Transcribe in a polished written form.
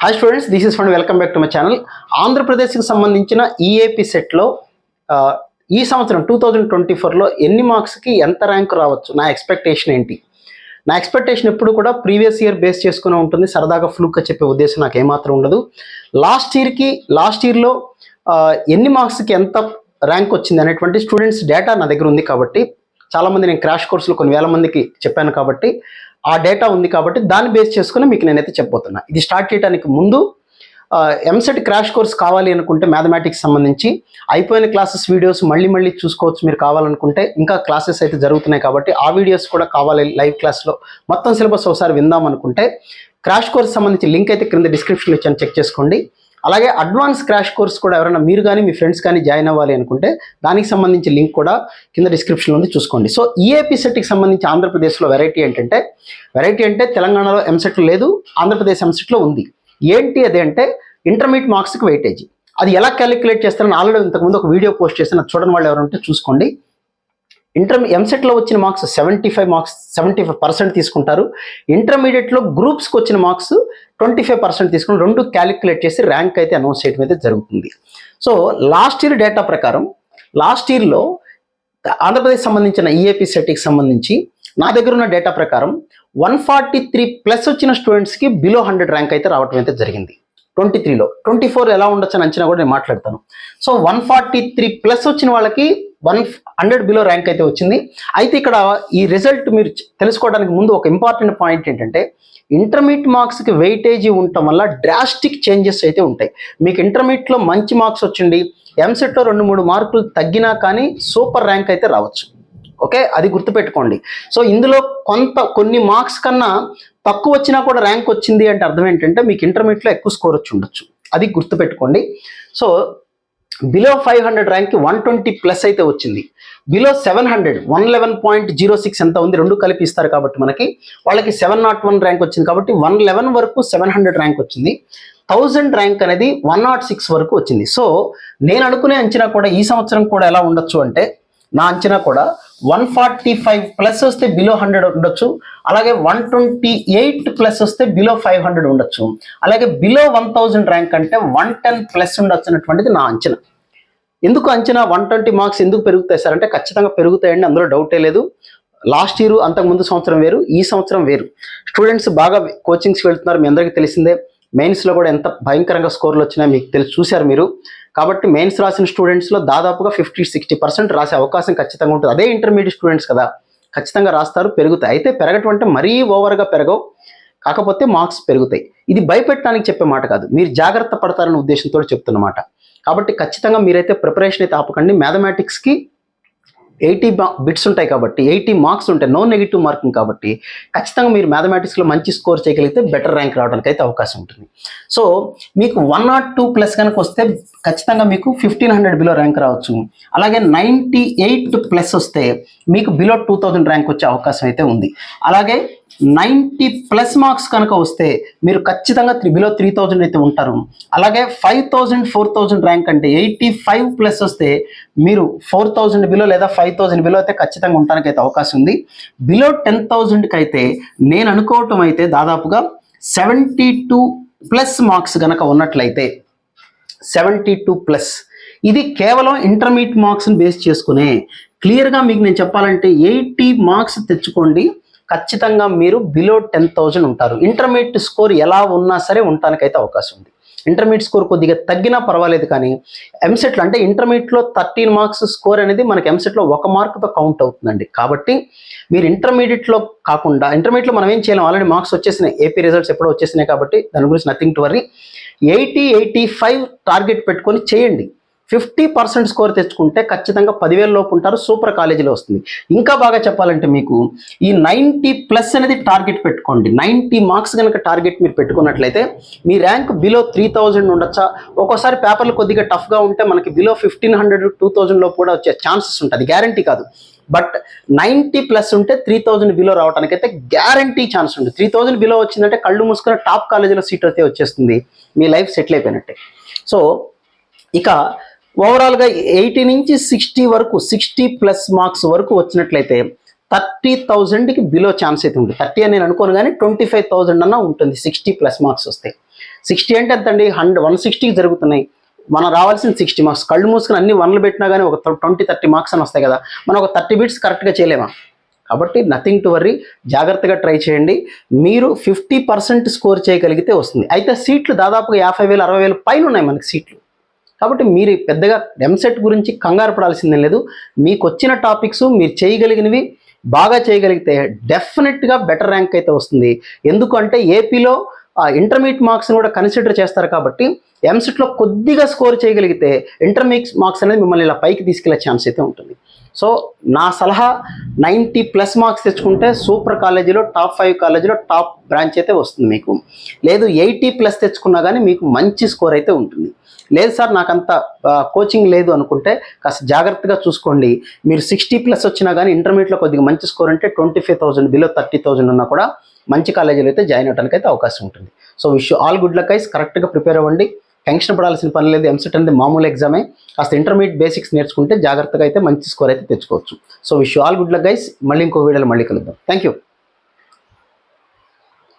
Hi students, this is fund. Welcome back to my channel. ఆంధ్రప్రదేశ్కి సంబంధించిన EAP సెట్లో ఈ సంవత్సరం 2024లో ఎన్ని మార్క్స్కి ఎంత ర్యాంక్ రావచ్చు, నా ఎక్స్పెక్టేషన్ ఏంటి? నా ఎక్స్పెక్టేషన్ ఎప్పుడు కూడా ప్రీవియస్ ఇయర్ బేస్ చేసుకుని ఉంటుంది. సరదాగా ఫ్లూక్గా చెప్పే ఉద్దేశం నాకు ఏమాత్రం ఉండదు. లాస్ట్ ఇయర్లో ఎన్ని మార్క్స్కి ఎంత ర్యాంక్ వచ్చింది అనేటువంటి స్టూడెంట్స్ డేటా నా దగ్గర ఉంది. కాబట్టి చాలామంది నేను క్రాష్ కోర్సులో కొన్ని వేల మందికి చెప్పాను కాబట్టి ఆ డేటా ఉంది. కాబట్టి దాన్ని బేస్ చేసుకుని మీకు నేనైతే చెప్పబోతున్నా. ఇది స్టార్ట్ చేయడానికి ముందు ఎంసెట్ క్రాష్ కోర్స్ కావాలి అనుకుంటే మ్యాథమెటిక్స్ సంబంధించి అయిపోయిన క్లాసెస్ వీడియోస్ మళ్ళీ చూసుకోవచ్చు. మీరు కావాలనుకుంటే ఇంకా క్లాసెస్ అయితే జరుగుతున్నాయి కాబట్టి ఆ వీడియోస్ కూడా కావాలి. లైవ్ క్లాస్లో మొత్తం సిలబస్ ఒకసారి విందాం అనుకుంటే క్రాష్ కోర్స్ సంబంధించి లింక్ అయితే క్రింద డిస్క్రిప్షన్లో ఇచ్చాను, చెక్ చేసుకోండి. అలాగే అడ్వాన్స్ క్రాష్ కోర్స్ కూడా ఎవరైనా మీరు కానీ మీ ఫ్రెండ్స్ కానీ జాయిన్ అవ్వాలి అనుకుంటే దానికి సంబంధించి లింక్ కూడా కింద డిస్క్రిప్షన్లో ఉంది, చూసుకోండి. సో ఈఏపీ సెట్కి సంబంధించి ఆంధ్రప్రదేశ్లో వెరైటీ అంటే తెలంగాణలో ఎంసెట్ లేదు, ఆంధ్రప్రదేశ్ ఎంసెట్లో ఉంది. ఏంటి అది అంటే ఇంటర్మీడియట్ మార్క్స్కి వెయిటేజ్. అది ఎలా క్యాలిక్యులేట్ చేస్తారని ఆల్రెడీ ఇంతకుముందు ఒక వీడియో పోస్ట్ చేస్తాను, అది చూడని వాళ్ళు ఎవరంటే చూసుకోండి. ఎంసెట్లో వచ్చిన మార్క్స్ 75% తీసుకుంటారు. ఇంటర్మీడియట్లో గ్రూప్స్కి వచ్చిన మార్క్స్ 25% తీసుకుని రెండు క్యాలిక్యులేట్ చేసి ర్యాంక్ అయితే అనౌన్స్ చేయడం అయితే జరుగుతుంది. సో లాస్ట్ ఇయర్ డేటా ప్రకారం లాస్ట్ ఇయర్లో ఆంధ్రప్రదేశ్ సంబంధించిన ఈఏపీ సెట్కి సంబంధించి నా దగ్గర ఉన్న డేటా ప్రకారం 143+ వచ్చిన స్టూడెంట్స్కి బిలో 100 ర్యాంక్ అయితే రావడం అయితే జరిగింది. 23లో 24 ఎలా ఉండొచ్చు అని అంచనా కూడా నేను మాట్లాడతాను. సో 143+ వచ్చిన వాళ్ళకి 100 బిలో ర్యాంక్ అయితే వచ్చింది. అయితే ఇక్కడ ఈ రిజల్ట్ మీరు తెలుసుకోవడానికి ముందు ఒక ఇంపార్టెంట్ పాయింట్ ఏంటంటే ఇంటర్మీడియట్ మార్క్స్కి వెయిటేజీ ఉండటం వల్ల డ్రాస్టిక్ చేంజెస్ అయితే ఉంటాయి. మీకు ఇంటర్మీడియట్లో మంచి మార్క్స్ వచ్చింది, ఎంసెట్లో 2-3 మార్కులు తగ్గినా కానీ సూపర్ ర్యాంక్ అయితే రావచ్చు. ఓకే, అది గుర్తుపెట్టుకోండి. సో ఇందులో కొన్ని మార్క్స్ కన్నా తక్కువ వచ్చినా కూడా ర్యాంక్ వచ్చింది అంటే అర్థం ఏంటంటే మీకు ఇంటర్మీడియట్లో ఎక్కువ స్కోర్ వచ్చి ఉండొచ్చు, అది గుర్తుపెట్టుకోండి. సో బిలో 500 ర్యాంక్కి 120+ అయితే వచ్చింది. బిలో 700 111.06 ఎంత ఉంది, రెండు కలిపి ఇస్తారు కాబట్టి వాళ్ళకి 701 ర్యాంక్ వచ్చింది. కాబట్టి 111 వరకు 700 ర్యాంక్ వచ్చింది. 1000 ర్యాంక్ అనేది 106 వరకు వచ్చింది. సో నేను అనుకునే అంచనా కూడా ఈ సంవత్సరం కూడా ఎలా ఉండొచ్చు అంటే నా అంచనా కూడా 145+ వస్తే బిలో 100 ఉండొచ్చు, అలాగే 128+ వస్తే బిలో 500 ఉండొచ్చు, అలాగే బిలో 1000 ర్యాంక్ అంటే 110+ ఉండొచ్చు అనేటువంటిది నా అంచనా. ఎందుకు అంచనా 120 మార్క్స్ ఎందుకు పెరుగుతాయి సార్ అంటే ఖచ్చితంగా పెరుగుతాయండి, అందులో డౌటే లేదు. లాస్ట్ ఇయర్ అంతకుముందు సంవత్సరం వేరు, ఈ సంవత్సరం వేరు. స్టూడెంట్స్ బాగా కోచింగ్స్కి వెళ్తున్నారు, మీ అందరికీ తెలిసిందే. మెయిన్స్లో కూడా ఎంత భయంకరంగా స్కోర్లు వచ్చినాయో మీకు చూశారు మీరు. కాబట్టి మెయిన్స్ రాసిన స్టూడెంట్స్లో దాదాపుగా 50-60% రాసే అవకాశం ఖచ్చితంగా ఉంటుంది. అదే ఇంటర్మీడియట్ స్టూడెంట్స్ కదా, ఖచ్చితంగా రాస్తారు, పెరుగుతాయి. అయితే పెరగటం అంటే మరీ ఓవర్గా పెరగవు, కాకపోతే మార్క్స్ పెరుగుతాయి. ఇది భయపెట్టడానికి చెప్పే మాట కాదు, మీరు జాగ్రత్త పడతారనే ఉద్దేశంతో చెప్తున్నమాట. కాబట్టి ఖచ్చితంగా మీరైతే ప్రిపరేషన్ అయితే ఆపకండి. మ్యాథమెటిక్స్కి 80 బిట్స్ ఉంటాయి కాబట్టి 80 మార్క్స్ ఉంటాయి, నో నెగిటివ్ మార్కింగ్. కాబట్టి ఖచ్చితంగా మీరు మ్యాథమెటిక్స్లో మంచి స్కోర్ చేయగలిగితే బెటర్ ర్యాంక్ రావడానికి అయితే అవకాశం ఉంటుంది. సో మీకు 102+ కనుక వస్తే ఖచ్చితంగా మీకు 1500 బిలో ర్యాంక్ రావచ్చు. అలాగే 98+ వస్తే మీకు బిలో 2000 ర్యాంక్ వచ్చే అవకాశం అయితే ఉంది. అలాగే 90+ మార్క్స్ కనుక వస్తే మీరు ఖచ్చితంగా బిలో 3000 అయితే ఉంటారు. అలాగే 5000 4000 ర్యాంక్ అంటే 85+ వస్తే మీరు 4000 బిలో లేదా 5000 బిలో అయితే ఖచ్చితంగా ఉండడానికి అయితే అవకాశం ఉంది. బిలో 10,000కి అయితే నేను అనుకోవటం అయితే దాదాపుగా 72+ మార్క్స్ కనుక ఉన్నట్లయితే 72+, ఇది కేవలం ఇంటర్మీడియట్ మార్క్స్ని బేస్ చేసుకునే. క్లియర్గా మీకు నేను చెప్పాలంటే 80 మార్క్స్ తెచ్చుకోండి, ఖచ్చితంగా మీరు బిలో 10,000 ఉంటారు. ఇంటర్మీడియట్ స్కోర్ ఎలా ఉన్నా సరే ఉండటానికైతే అవకాశం ఉంది. ఇంటర్మీడియట్ స్కోర్ కొద్దిగా తగ్గినా పర్వాలేదు, కానీ ఎంసెట్లో అంటే ఇంటర్మీడియట్లో 13 మార్క్స్ స్కోర్ అనేది మనకి ఎంసెట్లో 1 మార్కుతో కౌంట్ అవుతుందండి. కాబట్టి మీరు ఇంటర్మీడియట్లో కాకుండా, ఇంటర్మీడియట్లో మనం ఏం చేయలేం, ఆల్రెడీ మార్క్స్ వచ్చేసినాయి, ఏపీ రిజల్ట్స్ ఎప్పుడో వచ్చేసినాయి. కాబట్టి దాని గురించి నథింగ్ టు వర్రీ. 80-85 టార్గెట్ పెట్టుకొని చేయండి. 50% స్కోర్ తెచ్చుకుంటే ఖచ్చితంగా 10,000 లోపు ఉంటారు, సూపర్ కాలేజీలో వస్తుంది. ఇంకా బాగా చెప్పాలంటే మీకు ఈ 90+ అనేది టార్గెట్ పెట్టుకోండి. 90 మార్క్స్ కనుక టార్గెట్ మీరు పెట్టుకున్నట్లయితే మీ ర్యాంక్ బిలో 3000 ఉండొచ్చా. ఒక్కోసారి పేపర్లు కొద్దిగా టఫ్గా ఉంటే మనకి బిలో 1500-2000 లోపు కూడా వచ్చే ఛాన్సెస్ ఉంటుంది, గ్యారంటీ కాదు. బట్ 90+ ఉంటే 3000 బిలో రావడానికి అయితే గ్యారంటీ ఛాన్స్ ఉంది. 3000 బిలో వచ్చిందంటే కళ్ళు మూసుకుని టాప్ కాలేజీలో సీట్ అయితే వచ్చేస్తుంది, మీ లైఫ్ సెటిల్ అయిపోయినట్టే. సో ఇక ఓవరాల్గా 80 నుంచి 60 వరకు 60+ మార్క్స్ వరకు వచ్చినట్లయితే 30,000కి బిలో ఛాన్స్ అయితే ఉంటుంది. 30 అని నేను అనుకోను, కానీ 25,000 అన్నా ఉంటుంది 60+ మార్క్స్ వస్తాయి. 60 అంటే ఎంత అండి, 160కి జరుగుతున్నాయి, మనం రావాల్సిన 60 మార్క్స్. కళ్ళు మూసుకుని అన్ని 100 పెట్టినా కానీ ఒక 20-30 మార్క్స్ అని వస్తాయి కదా, మనం ఒక 30 బిట్స్ కరెక్ట్గా చేయలేమా? కాబట్టి నథింగ్ టు వర్రీ, జాగ్రత్తగా ట్రై చేయండి. మీరు 50% స్కోర్ చేయగలిగితే వస్తుంది. అయితే సీట్లు దాదాపుగా 50,000 60,000 పైన ఉన్నాయి మనకి సీట్లు. కాబట్టి మీరు పెద్దగా ఎంసెట్ గురించి కంగారు పడాల్సిందేం లేదు. మీకు వచ్చిన టాపిక్స్ మీరు చేయగలిగినవి బాగా చేయగలిగితే డెఫినెట్గా బెటర్ ర్యాంక్ అయితే వస్తుంది. ఎందుకంటే ఏపీలో ఇంటర్మీడియట్ మార్క్స్ని కూడా కన్సిడర్ చేస్తారు. కాబట్టి ఎంసెట్లో కొద్దిగా స్కోర్ చేయగలిగితే ఇంటర్మీడియట్ మార్క్స్ అనేది మిమ్మల్ని ఇలా పైకి తీసుకెళ్లే ఛాన్స్ అయితే ఉంటుంది. సో నా సలహా 90+ మార్క్స్ తెచ్చుకుంటే సూపర్ కాలేజీలో టాప్ 5 కాలేజీలో టాప్ బ్రాంచ్ అయితే వస్తుంది మీకు. లేదు 80+ తెచ్చుకున్నా కానీ మీకు మంచి స్కోర్ అయితే ఉంటుంది. లేదు సార్ నాకంత కోచింగ్ లేదు అనుకుంటే కాస్త జాగ్రత్తగా చూసుకోండి. మీరు 60+ వచ్చినా కానీ ఇంటర్మీడియట్లో కొద్దిగా మంచి స్కోర్ అంటే 25,000 బిలో 30,000 ఉన్నా కూడా మంచి కాలేజీలో అయితే జాయిన్ అవ్వడానికి అయితే అవకాశం ఉంటుంది. So wish all good luck guys. కరెక్ట్గా ప్రిపేర్ అవ్వండి, టెన్షన్ పడాల్సిన పని లేదు. ఎంసెట్ అనేది మామూలు ఎగ్జామే. కాస్త ఇంటర్మీడియట్ బేసిక్స్ నేర్చుకుంటే జాగ్రత్తగా అయితే మంచి స్కోర్ అయితే తెచ్చుకోవచ్చు. So wish all good luck guys. మళ్ళీ ఇంకో వీడియోలో మళ్ళీ కలుద్దాం. Thank you.